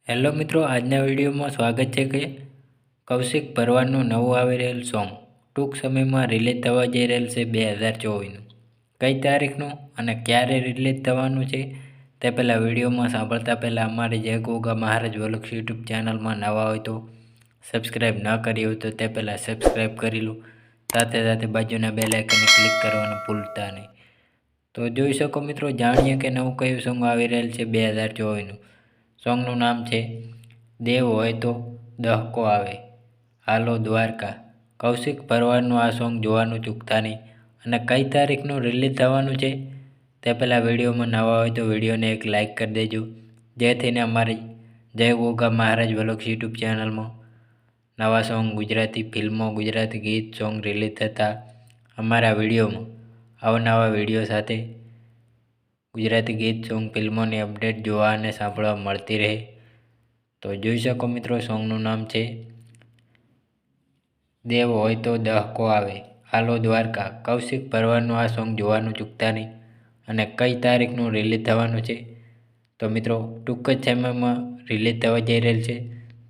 Hello મિત્રો, આજના વિડીયોમાં સ્વાગત છે કે કૌશિક ભરવાડનું નવું આવી રહેલ સોંગ ટૂંક સમયમાં રિલીઝ થવા જઈ રહેલ છે 2024નું. કઈ તારીખનું અને ક્યારે રિલીઝ થવાનું છે તે પહેલાં વિડીયોમાં સાંભળતા પહેલાં અમારી જય ગોગા મહારાજ વોલોગ્સ યુટ્યુબ ચેનલમાં નવા હોય તો સબસ્ક્રાઈબ ન કરી હોય તો તે પહેલાં સબસ્ક્રાઈબ કરી લો. સાથે સાથે બાજુના બેલ આઇકનને ક્લિક કરવાનું ભૂલતા નહીં. તો જોઈ શકો મિત્રો, જાણીએ કે નવું કયું સોંગ આવી રહેલ છે 2024નું. સોંગનું નામ છે દેવ હોય તો દહકો આવે, હાલો દ્વારકા. કૌશિક ભરવાડનું આ સોંગ જોવાનું ચૂકતા નહીં. અને કઈ તારીખનું રિલીઝ થવાનું છે તે પહેલાં વિડીયોમાં નવા હોય તો વિડીયોને એક લાઇક કરી દેજો, જેથીને અમારી જય ગોગા મહારાજ વોલોગ્સ યુટ્યુબ ચેનલમાં નવા સોંગ, ગુજરાતી ફિલ્મો, ગુજરાતી ગીત સોંગ રિલીઝ થતાં અમારા વિડીયોમાં અવનવા વિડીયો સાથે ગુજરાતી ગીત સોંગ ફિલ્મોની અપડેટ જોવા અને સાંભળવા મળતી રહે. તો જોઈ શકો મિત્રો, સોંગનું નામ છે દેવ હોય તો દહકો આવે, હાલો દ્વારકા. કૌશિક ભરવાડનું આ સોંગ જોવાનું ચૂકતા નહીં. અને કઈ તારીખનું રિલીઝ થવાનું છે તો મિત્રો ટૂંક જ સમયમાં રિલીઝ થવા જઈ રહેલ છે.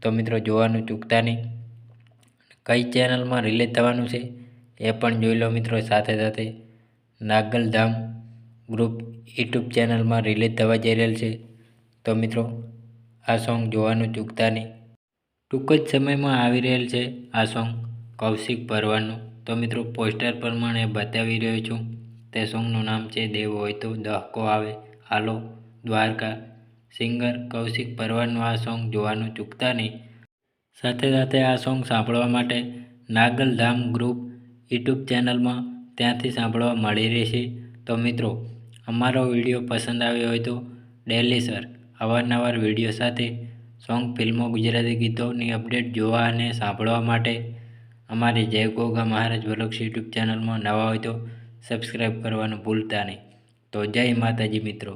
તો મિત્રો જોવાનું ચૂકતા નહીં. કઈ ચેનલમાં રિલીઝ થવાનું છે એ પણ જોઈ લો મિત્રો. સાથે સાથે નાગલધામ ગ્રુપ યુટ્યુબ ચેનલમાં રિલીઝ થવા જઈ રહેલ છે. તો મિત્રો આ સોંગ જોવાનું ચૂકતા નહીં. ટૂંક જ સમયમાં આવી રહેલ છે આ સોંગ કૌશિક ભરવાડનું. તો મિત્રો પોસ્ટર પ્રમાણે બતાવી રહ્યો છું. તે સોંગનું નામ છે દેવ હોય તો દહકો આવે, હાલો દ્વારકા. સિંગર કૌશિક ભરવાડનું આ સોંગ જોવાનું ચૂકતા નહીં. સાથે સાથે આ સોંગ સાંભળવા માટે નાગલધામ ગ્રુપ યુટ્યુબ ચેનલમાં ત્યાંથી સાંભળવા મળી રહેશે. તો મિત્રો અમારો વિડીયો પસંદ આવ્યો હોય તો ડેલી સર અવારનવાર વિડીયો સાથે સોંગ, ફિલ્મો, ગુજરાતી ગીતોની અપડેટ જોવા અને સાંભળવા માટે અમારી જય ગોગા મહારાજ વોલોગ્સ યુટ્યુબ ચેનલમાં નવા હોય તો સબસ્ક્રાઈબ કરવાનું ભૂલતા નહીં. તો જય માતાજી મિત્રો.